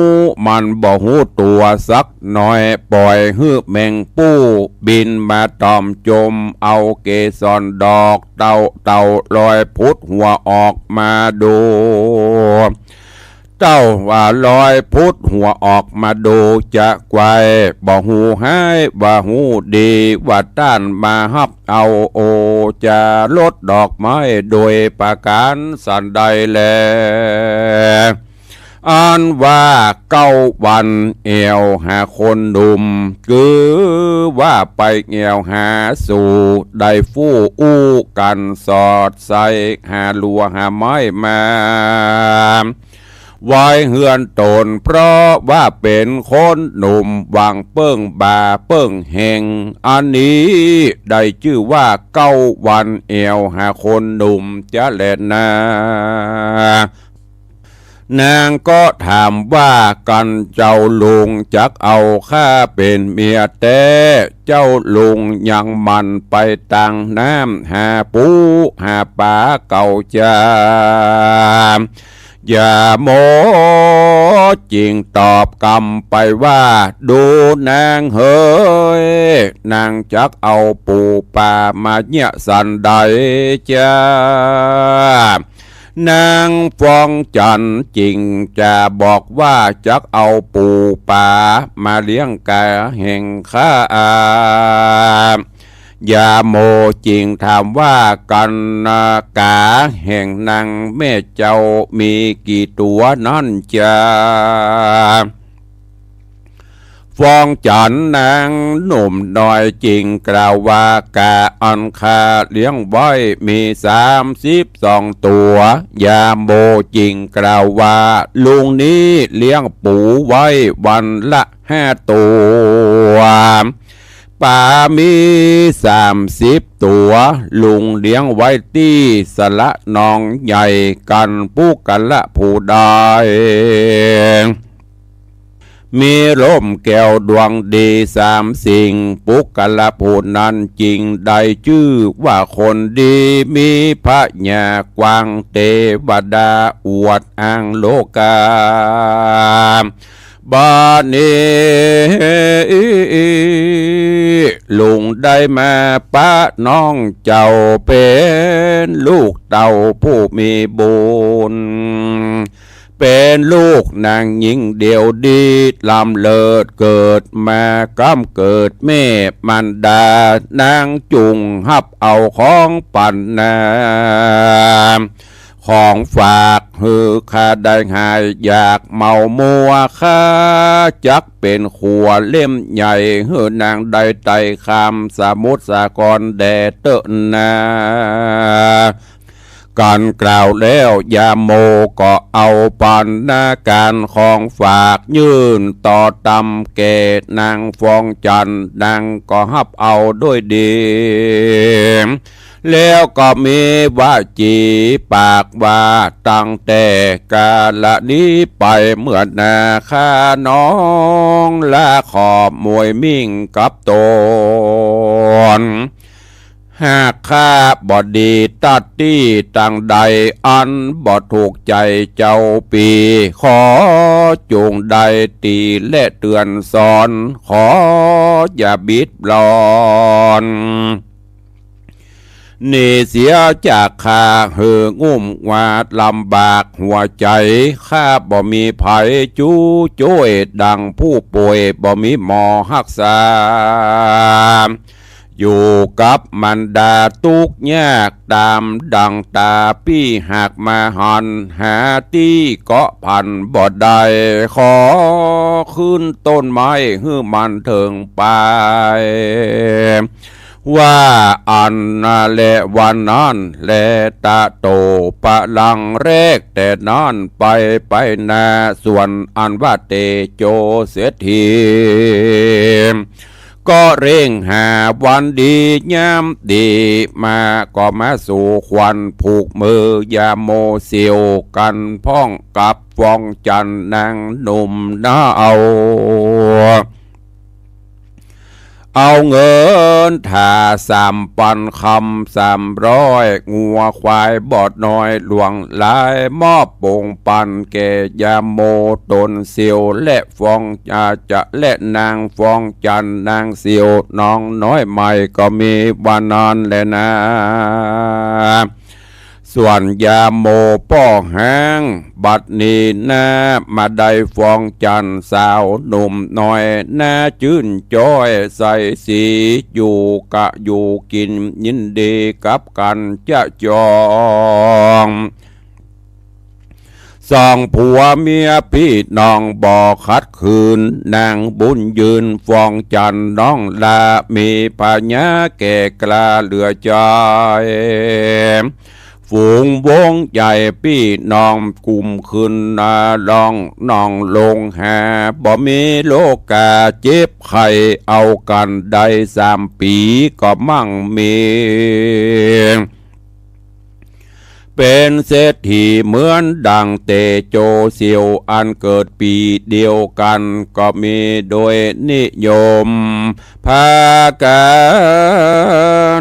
มันบ่หูตัวสักหน่อยปล่อยฮือแมงปูบินมาตอมจมเอาเกสรดอกเต่าลอยพุดหัวออกมาดูเจ้าว่าลอยพุดหัวออกมาดูจะไกวบ่หูให้ว่าหูดีว่าต้านมาฮับเอาโอจะลดดอกไม้โดยประการสันใดแลอันว่า9 วันเอว5 คนหนุ่มคือว่าไปเอวหาสู่ได้ฟู่อู้กันสอดใส่หาลัวหาไม้มาไว้เฮือนตนเพราะว่าเป็นคนหนุ่มวางเปิ้งบาเปิ้งแห่งอันนี้ได้ชื่อว่า9 วันเอว5 คนหนุ่มจะแลนานางก็ถามว่ากันเจ้าลุงจักเอาข้าเป็นเมียแต่เจ้าลุงยังมันไปต่างน้ำหาปูหาปลาเก่าจาอย่าโมจริงตอบกำไปว่าดูนางเฮ้ยนางจักเอาปูปลามาเนี่ยสันใดจ้านางฟองจันจริงจะบอกว่าจักเอาปูปลามาเลี้ยงกาแห่งข้ายาโมจริงถามว่ากันกาแห่งนางแม่เจ้ามีกี่ตัวนั่นจ้าฟองจันนางหนุ่มน้อยจริงกล่าวว่ากาอันคาเลี้ยงไว้มี32 ตัวยาโมจริงกล่าวว่าลุงนี้เลี้ยงปูไว้วันละ5 ตัวป่ามี30 ตัวลุงเลี้ยงไว้ที่สละนองใหญ่กันผู้กันละผู้ใดมีร่มแก้วดวงดี3 สิ่งปุกกะละผู้นั้นจริงได้ชื่อว่าคนดีมีพระญากวางเทวดาอวดอ้างโลกา บาดนี้ลุงได้มาป้าน้องเจ้าเป็นลูกเต่าผู้มีบุญเป็นลูกนางหญิงเดียวดีลำเลิศเกิดมากำเกิดแม่มันดานางจุงฮับเอาของปั่นนาของฝากฮือข้าได้หายอยากเมามัวข้าจักเป็นขัวเล่มใหญ่ฮือนางได้ไต่คำสมุทรสาครแดดเตอนาการกล่าวแล้วยาโมก็เอาปันนาการของฝากยื่นต่อตำเกตนางฟองจันนางก็ฮับเอาด้วยดีแล้วก็มีว่าจีปากว่าตั้งแต่กาละนี้ไปเมื่อนาข้าน้องละขอบมวยมิ่งกับตนหากข้าบอดีตัดที่ตั้งใดอันบอถูกใจเจ้าปีขอจงใดตีและเตือนสอนขออย่าบิดบลอนนี่เสียจากข้าเหืองุ่มวาดลำบากหัวใจข้าบ่มีภัยจู้จ้วยดังผู้ป่วยบ่มีหมอรักษาอยู่กับมันดาทุกยากตามดังตาปี้หากมาหันหาที่เกาะพันบ่ได้ขอขึ้นต้นไม้ให้มันถึงไปว่าอันนาและวันนั้นและตาโตปะลังแรกแต่นั้นไปนาส่วนอันว่าเตโจเสียทีก็เร่งหาวันดีย้ำดีมาก็มาสู่ควันผูกมือยาโมเสียวกันพ้องกับฟองจันนางหนุ่มน้าเอาเงินถ่า3,000 คำ300งัวควายบอดน้อยหลวงหลายมอบปงปันแก่ยาโมตนเสียวและฟองจะและนางฟองจันนางเสียวน้องน้อยใหม่ก็มีวันนั้นแหละนะส่วนยาโมป้อแห้งบัดนี้นะมาได้ฟองจันสาวหนุ่มน้อยน่าจื่นจ้อยใส่สีอยู่กะอยู่กินยินดีกับกันจะจองสองผัวเมียพี่น้องบ่คัดคืนนางบุญยืนฟองจันน้องลามีพญาแก่กล้าเหลือใจฝูงวงใหญ่พี่น้องกลุ่มขึ้นลองน้องลงหาบ่มีโลกาเจ็บไข้เอากันได้3 ปีก็มั่งมีเป็นเศรษฐีเหมือนดังเตโจเสียวอันเกิดปีเดียวกันก็มีโดยนิยมพากั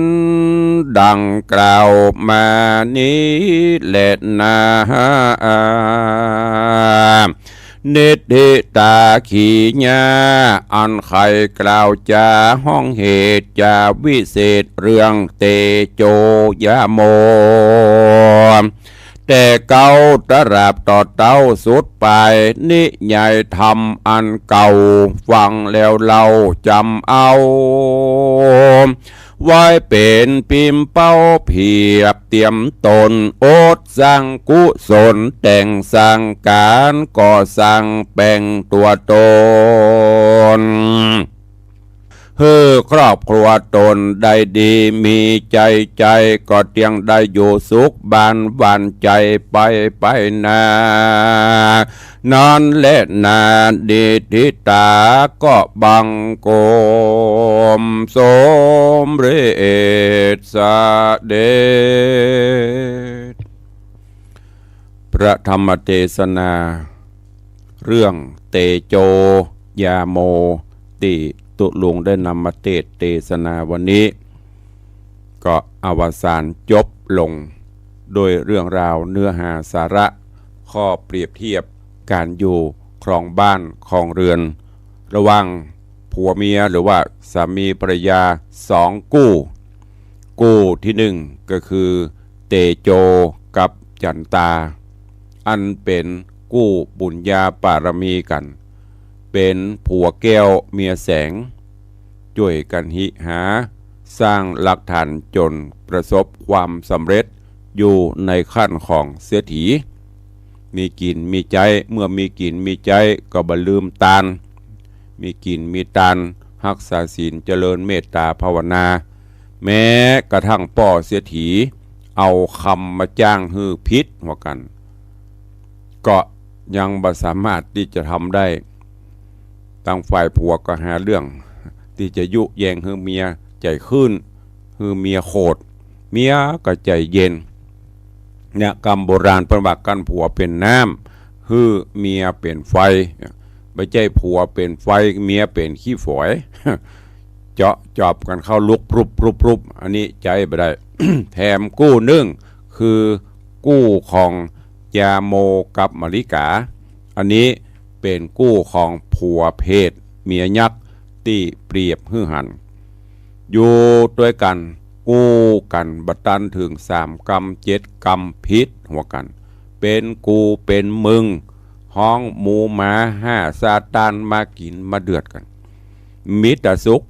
นดังกล่าวมานี้แหละนะเนตตาขีญาอันใครกล่าวจาห้องเหตุจาวิเศษเรื่องเตโจยาโมแต่เก่าตราบต่อเต้าสุดไปนิยายธรรมอันเก่าฟังแล้วเราจำเอาไว้เป็นพิมพ์เป้าเพียบเตรียมตนโอดสร้างกุศลแต่งสร้างการก่อสร้างแบ่งตัวตนเฮือครอบครัวตนได้ดีมีใจก็เตียงได้อยู่สุขบานหวานใจไปนานอนและนาดีทิตาก็บังโกมสมเรศสเดชพระธรรมเทศนาเรื่องเตโจยาโมติตุลุงได้นำมาเทศนาวันนี้ก็อวสานจบลงโดยเรื่องราวเนื้อหาสาระข้อเปรียบเทียบการอยู่ค ครองบ้านครองเรือน ระหว่างผัวเมียหรือว่าสามีภรรยา2กู้ที่หนึ่งก็คือเตโจกับจันตาอันเป็นกู้บุญญาปารมีกันเป็นผัวแก้วเมียแสงช่วยกันหิหาสร้างหลักฐานจนประสบความสำเร็จอยู่ในขั้นของเสียถีมีกินมีใจเมื่อมีกินมีใจก็บ่ลืมตาลมีกินมีตาลรักษาศีลเจริญเมตตาภาวนาแม้กระทั่งป่อเสียถีเอาคำมาจ้างฮือพิษหัวกันก็ยังบ่สามารถที่จะทำได้ตั้งฝ่ายผัวก็หาเรื่องที่จะยุแยงฮือเมียใจขึ้นฮือเมียโคตรเมียก็ใจเย็นเนี่ยกรรมโบราณเพิ่นว่ากันผัวเป็นน้ำฮือเมียเป็นไฟไม่ใช่ผัวเป็นไฟเมียเป็นขี้ฝอย เจาะจอบกันเข้าลุกปรุบอันนี้ใจไม่ได้ แถมกู้นึ่งคือกู้ของยาโมกับมริกาอันนี้เป็นกู้ของผัวเพศเมียยักษ์ที่เปรียบหื้อหันอยู่ด้วยกันกู้กันบัตันถึง3 กรรม 7 กรรมพิษหัวกันเป็นกูเป็นมึงห้องหมูหมา5 ซาตานมากินมาเดือดกันมิตรสุข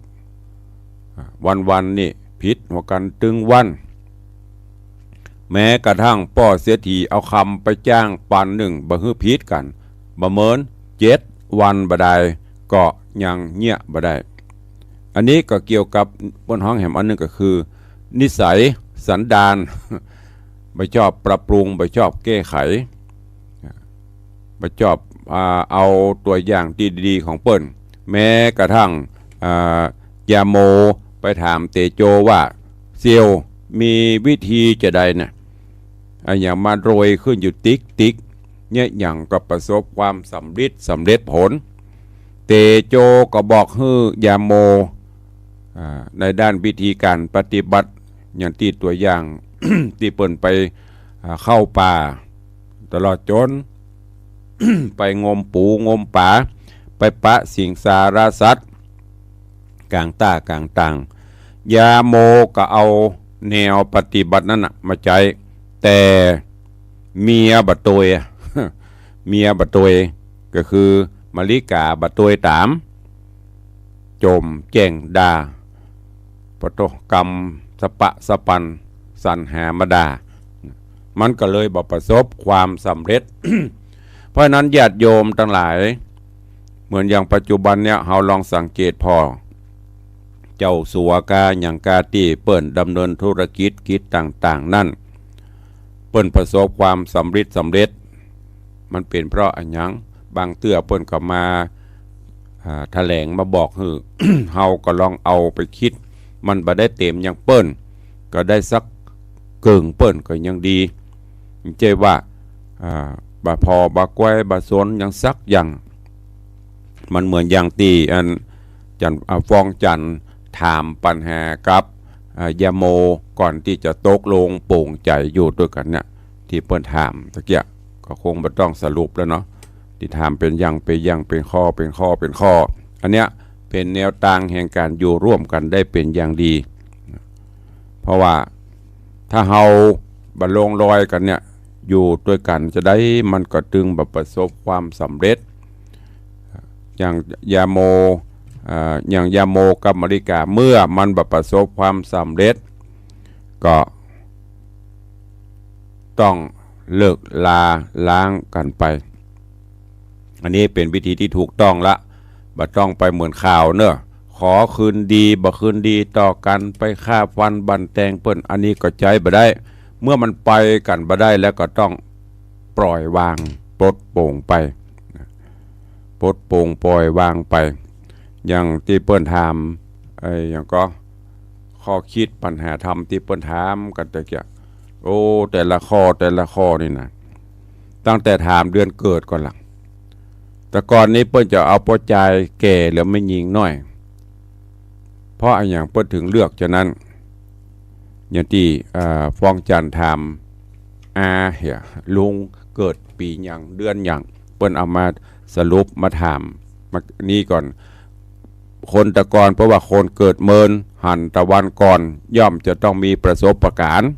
วันนี่พิษหัวกันตึงวันแม้กระทั่งป่อเสียทีเอาคำไปจ้างปันหนึ่งบ่ฮื้อพิษกันบ่เมิน7 วันบ่ได้ก็ยังเงี่ยบ่ได้อันนี้ก็เกี่ยวกับบนห้องแหมอันนึงก็คือนิสัยสันดานไม่ชอบปรับปรุงไม่ชอบแก้ไขไม่ชอบเอาตัวอย่างที่ดีๆของเปิ้นแม้กระทั่งยาโมไปถามเตโจว่าเซียวมีวิธีจะใดนะอย่างมาโรยขึ้นอยู่ติ๊กเนี่ยอย่างก็ประสบความสำเร็จผลเตโจก็บอกให้ยาโมในด้านวิธีการปฏิบัติอย่างที่ตัวอย่าง ที่เปิ่นไปเข้าป่าตลอดจน ไปงมปูงมป่าไปปะสิงสารสัตว์กลางตากลางต่างยาโมก็เอาแนวปฏิบัตินั้นมาใจแต่เมียบัดตวย เมียบัดตวยก็คือมลิกาบัดตวยตามโจมแจ้งดาปโตกรรมสปะสปันสันหามาดามันก็เลยบ่ประสบความสำเร็จ เพราะนั้นญาติโยมทั้งหลายเหมือนอย่างปัจจุบันเนี่ยเราลองสังเกตพอเจ้าสัวกาอย่างกาตีเปิ้นดำเนินธุรกิจต่างๆนั่นเปิ้นประสบความสำเร็จมันเป็นเพราะอันยังบางเตื้อเปิ้นก็มาแถลงมาบอกฮือ เฮาก็ลองเอาไปคิดมันบ่ได้เต็มอย่างเปิ้นก็ได้สักเกิ่งเปิ้นก็ยังดีเจว่าบาพอบาก้วยบาสนยังสักอย่างมันเหมือนอย่างตีอันจันฟองจันถามปัญหากับยาโมก่อนที่จะตกลงโป่งใจอยู่ด้วยกันเนี่ยที่เปิ้นถามตะเกียก็คงบ่ต้องสรุปแล้วเนาะที่ถามเป็นอย่างเป็นข้ออันเนี้ยเป็นแนวทางแห่งการอยู่ร่วมกันได้เป็นอย่างดีเพราะว่าถ้าเฮาบ่ลงรอยกันเนี่ยอยู่ด้วยกันจะได้มันก็ตึงแบบประสบความสำเร็จอย่างยาโมกับมริกาเมื่อมันแบบประสบความสำเร็จก็ต้องเลิกลาล้างกันไปอันนี้เป็นวิธีที่ถูกต้องละบ่ต้องไปเหมือนข่าวเนอะขอคืนดีบ่คืนดีต่อกันไปฆ่าฟันบันแตงเปิ้นอันนี้ก็ใจบ่ได้เมื่อมันไปกันบ่ได้แล้วก็ต้องปล่อยวางปลดโปร่งไปปลดโปร่งปล่อยวางไปอย่างที่เปิ้นถามอย่างก็ข้อคิดปัญหาธรรมที่เปิ้นถามกันตะเกียโอ้แต่ละข้อนี่นะตั้งแต่ถามเดือนเกิดก่อนหลังแต่ก่อนนี้เปิ้นจะเอาปอใจแก่หรือไม่ยิงน้อยเพราะอย่างเปิ้นถึงเลือกฉะนั้นอย่างที่ฟองจันถามเหี่ยลุงเกิดปีหยังเดือนหยังเปิ้นเอามา สรุปมาถามมานี่ก่อนคนแตะกอนเพราะว่าคนเกิดเมินหันตะวันก่อนย่อมจะต้องมีประสบการณ์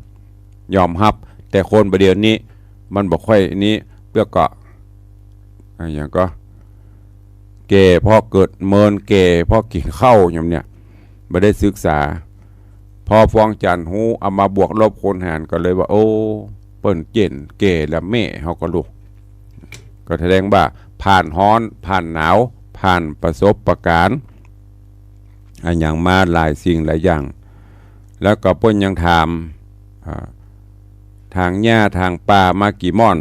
ยอมรับแต่คนประเดี๋ยวนี้มันบอกค่อยนี้เพื่อก็อย่างก็เก่พ่อเกิดเมินเก่พ่อกินข้าวอย่างเนี้ยไม่ได้ศึกษาพอฟองจันหูเอามาบวกลบคูณหารก็เลยว่าโอ้เปิ้นเจนเก่และแม่เขาก็รู้ก็แสดงว่าผ่านฮ้อนผ่านหนาวผ่านประสบการณ์อย่างมาหลายสิ่งหลายอย่างแล้วก็เปิ้นยังถามทางหญ้าทางป่ามากี่ม่อน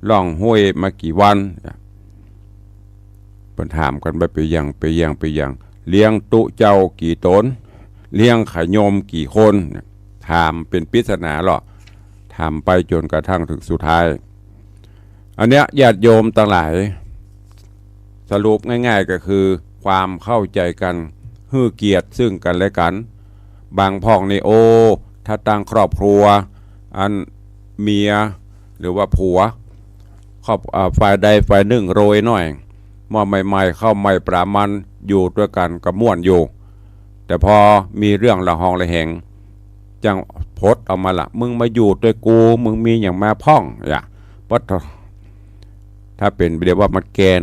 ล่องห้วยมากี่วันเปิ้นถามกันไปอย่างเลี้ยงตุเจ้ากี่ตนเลี้ยงขยมกี่คนถามเป็นปริศนาหรอถามไปจนกระทั่งถึงสุดท้ายอันเนี้ยญาติโยมต่างหลายสรุปง่ายๆก็คือความเข้าใจกันฮื้อเกียรติซึ่งกันและกันบางพ้องในโอถ้าตั้งครอบครัวอันเมียหรือว่าผัวครอบฝ่ายใดฝ่ายหนึ่งโรยหน่อยเมื่อใหม่ๆเข้าไม่ปรามันอยู่ด้วยกันก็ม่วนอยู่แต่พอมีเรื่องละหองละแหงจังพดออกมาละมึงมาอยู่ด้วยกูมึงมีอย่างมาพ่องเพราะถ้าเป็นเรียกว่ามันแกน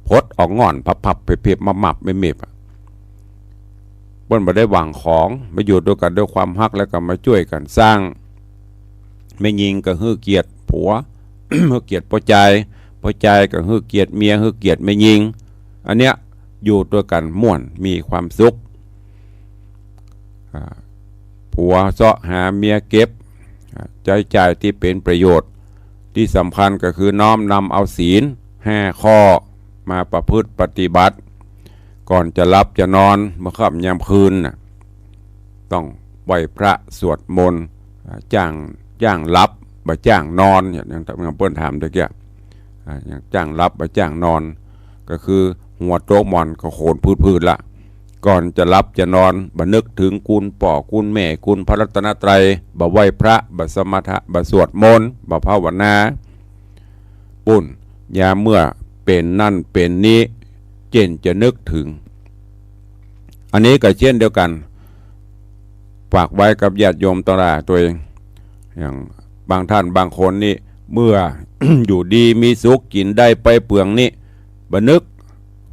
พดออกง่อนพับๆเพียบๆมาหมับไม่เมีบเปิ้นมาได้หวังของมาอยู่ด้วยกันด้วยความฮักแล้วก็มาช่วยกันสร้างไม่ยิงก็ฮื้อเกียรติผัว ฮื้อเกียรติพอใจก็ฮื้อเกียรติเมียฮื้อเกียรติไม่ยิงอันเนี้ยอยู่ด้วยกันม่วนมีความสุขผัวเสาะหาเมียเก็บใจจ่ายที่เป็นประโยชน์ที่สำคัญก็คือน้อมนำเอาศีล5 ข้อมาประพฤติปฏิบัติก่อนจะหลับจะนอนเมื่อค่ำยามคืนต้องไหว้พระสวดมนต์จ้างรับบ่จ้างนอนอย่างเปิ้นถามตะเกียอย่างจ้างรับบ่จ้างนอนก็คือหัวโต๊ะมอนก็โขนพืดละก่อนจะรับจะนอนบ่นึกถึงคุณพ่อคุณแม่คุณพระรัตนตรัยบ่ไหว้พระบ่สมถะบ่สวดมนต์บ่ภาวนาปุ่นยามเมื่อเป็นนั่นเป็นนี้เจนจะนึกถึงอันนี้ก็เช่นเดียวกันฝากไว้กับญาติโยมตลาตัวเองอย่างบางท่านบางคนนี่เมื่อ อยู่ดีมีสุขกินได้ไปเปลืองนี่บ่นึก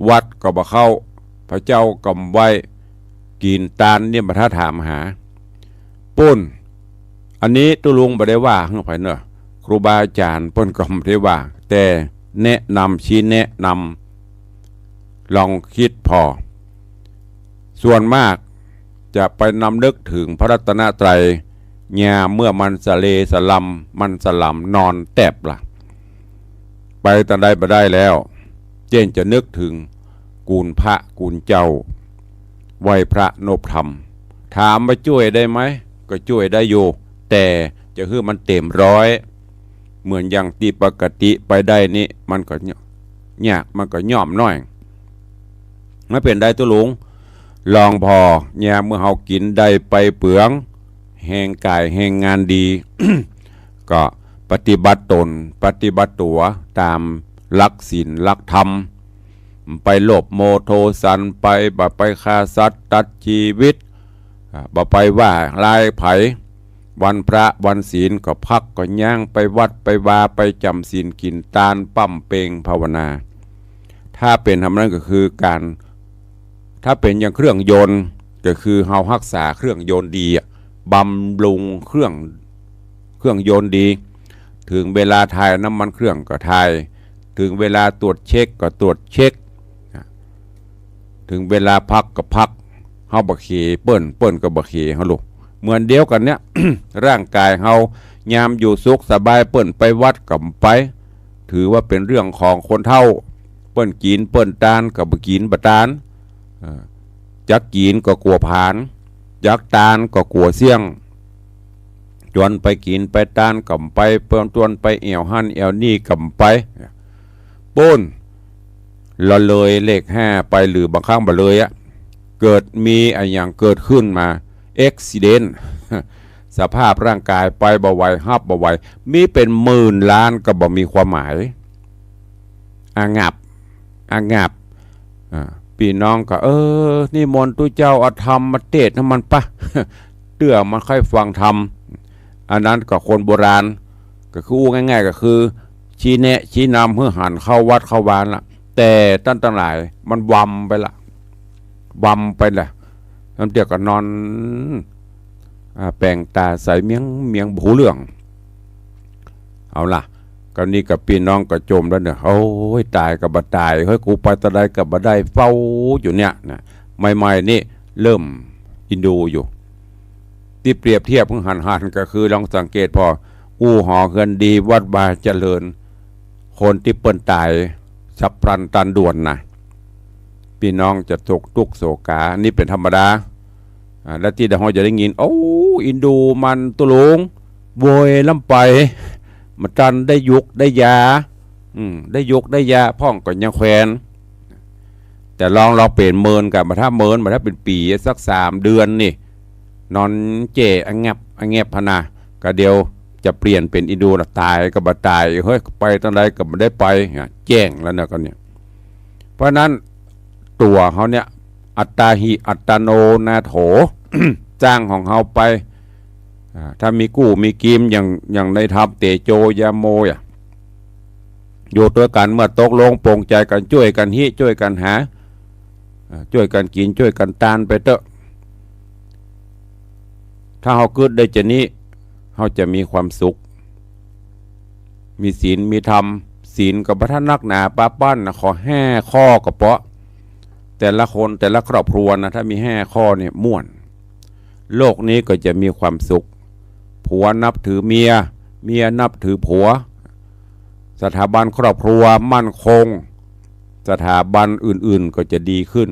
วัดก็บ่เข้าพระเจ้ากำไว้กินตาลเนี่ยมาท้าถามหาปุ้นอันนี้ตุลุงบ่ได้ว่าข้างภายเนอะครูบาอาจารย์ปุ้นก็ไม่ได้ว่าแต่แนะนำชี้แนะนำลองคิดพอส่วนมากจะไปนำนึกถึงพระรัตนตรัยญาเมื่อมันสะเลสลัมมันสลัมนอนแตบล่ะไปตอนใดบ่ได้แล้วเจนจะนึกถึงกูลพระกูลเจ้าไหวพระนบธรรมถามมาช่วยได้ไหมก็ช่วยได้อยู่แต่จะคือมันเต็มร้อยเหมือนอย่างที่ปกติไปได้นี่มันก็ยากมันก็ย่อมน้อยไม่เป็นได้ตัวหลวงลองพอเนี่ยเมื่อเฮากินได้ไปเปลืองแห่งกายแห่งงานดี ก็ปฏิบัติตนปฏิบัติตัวตามหลักศีลหลักธรรมไปโลภโมโทสันไปบ่ไปฆ่าสัตว์ตัดชีวิตบ่ไปว่าลายไผวันพระวันศีลก็พักก็ย่างไปวัดไปวาไปจำศีลกินตาลปั้มเปงภาวนาถ้าเป็นทำนั้นก็คือการถ้าเป็นอย่างเครื่องยนต์ก็คือเฮารักษาเครื่องยนต์ดีบำรุงเครื่องยนต์ดีถึงเวลาถ่ายน้ำมันเครื่องก็ถ่ายถึงเวลาตรวจเช็คก็ตรวจเช็คถึงเวลาพักก็พักเฮาบ่เขเปิ้นก็บ่เขเฮาลูกเหมือนเดียวกันเนี้ย ร่างกายเฮายามอยู่สุขสบายเปิ้นไปวัดก็ไปถือว่าเป็นเรื่องของคนเฒ่าเปิ้นกินเปิ้นตานก็บ่กินบ่ตานจักกินก็กลัวผานจักตานก็กลัวเสี่ยงจวนไปกินไปตานก็ไปเปิ้นจวนไปแอวหั่นแอวนี่ก็ไปปุ้นละเลยเลข5ไปหรือบางครั้งบ่เลยเกิดมีอะไรอย่างเกิดขึ้นมาอุบัติเหตุ สภาพร่างกายไปบ่ไหวฮับบ่ไหวมีเป็น10,000 ล้านก็บ่มีความหมาย อางับพี่น้องก็นี่มนต์ตุเจ้าเอาธรรมมาเทศน์ให้มันปะ เตื้อมันค่อยฟังธรรมอันนั้นก็คนโบราณก็คือง่ายๆก็คือชี้แนะชี้นำเพื่อหันเข้าวัดเข้าวานละแต่ตั้งหลายมันวำไปละน้ำเดียวก็นอนแปลงตาใส่เมียงหูเหลืองเอาล่ะก็นี่กับพี่น้องก็จมแล้วเนี่ยโอ้ยตายกับบ่ตายเฮ้ยกูไปตะไดกับบ่ได้เฝ้าอยู่เนี่ยนะใหม่ๆนี่เริ่มอินดูอยู่ที่เปรียบเทียบของหันก็คือลองสังเกตพออู้หอเงินดีวัดบาเจริญคนที่เปิ้นตายฉับพลันตันด่วนนะพี่น้องจะตกทุกโศกานี่เป็นธรรมดาและที่เราจะได้ยินโอ้อินดูมันตุลุงโวยล้ำไปมันตันได้ยุกได้ยาได้ยุกได้ยาพ่องก่อนยังแควนแต่ลองเราเปลี่ยนเมินกับมาถ้าเมินมาถ้าเป็นปีสัก3 เดือนนี่นอนเจอังเงียบพนาก็เดียวจะเปลี่ยนเป็นอินดูนะตายกับบ่ตายเฮ้ยไปตอนใดกับไม่ได้ไปแจ้งแล้วนะก็เนี่ยเพราะนั้นตัวเขาเนี่ยอัตตาหิอัตตโนนาโถ จ้างของเขาไปถ้ามีกู้มีกิมอย่างในธรรมเตโจยาโมอยู่ตัวกันเมื่อตกลงปรงใจกันช่วยกันช่วยกันหาช่วยกันกินช่วยกันตานไปเถอะถ้าเขาเกิดได้จะนี้เขาจะมีความสุขมีศีลมีธรรมศีลกับพระนักหนาป้าปั้นนะขอ5 ข้อก็เพราะแต่ละคนแต่ละครอบครัวนะถ้ามี5 ข้อเนี่ยม่วนโลกนี้ก็จะมีความสุขผัวนับถือเมียนับถือผัวสถาบันครอบครัวมั่นคงสถาบันอื่นๆก็จะดีขึ้น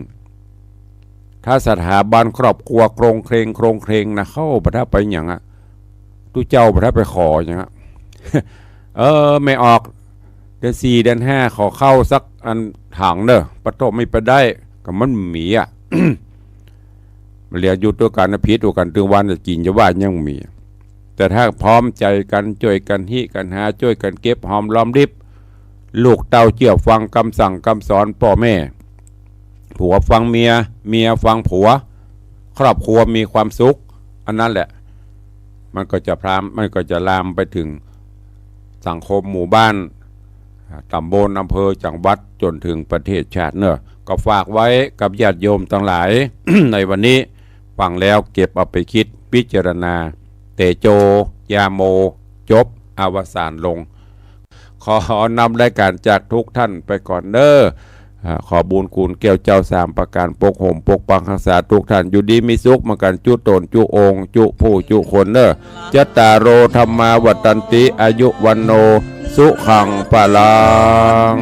ถ้าสถาบันครอบครัวโครงเครงนะเข้าประทับไปอย่างตู้เจ้าประทับไปขออย่าง ไม่ออกเดือน4 เดือน 5ขอเข้าสักอันถังเนอะปะโตไม่ไปได้ก็มันหมีมันเรียกอยู่ตัวกันพิษตัวกันตึงวันจะกินจะว่ายังมีแต่ถ้าพร้อมใจกันช่วยกันกันหาช่วยกันเก็บหอมรอมริบลูกเต้าเจียวฟังคำสั่งคำสอนพ่อแม่ผัวฟังเมียฟังผัวครอบครัวมีความสุขอันนั้นแหละมันก็จะลามไปถึงสังคมหมู่บ้านตำบลอำเภอจังหวัดจนถึงประเทศชาติเนอะก็ฝากไว้กับญาติโยมทั้งหลาย ในวันนี้ฟังแล้วเก็บเอาไปคิดพิจารณาเตโจยาโมจบอวสานลงขอนำรายการจากทุกท่านไปก่อนเด้อขอบุญคุณแก้วเจ้า3 ประการปกห่มปกปังรักษาทุกท่านอยู่ดีมีสุขมากันจุตนจุองค์จุผู้จุคนเด้อจัตตารโอธรรมาวัฏันติอายุวันโนสุขังปะลัง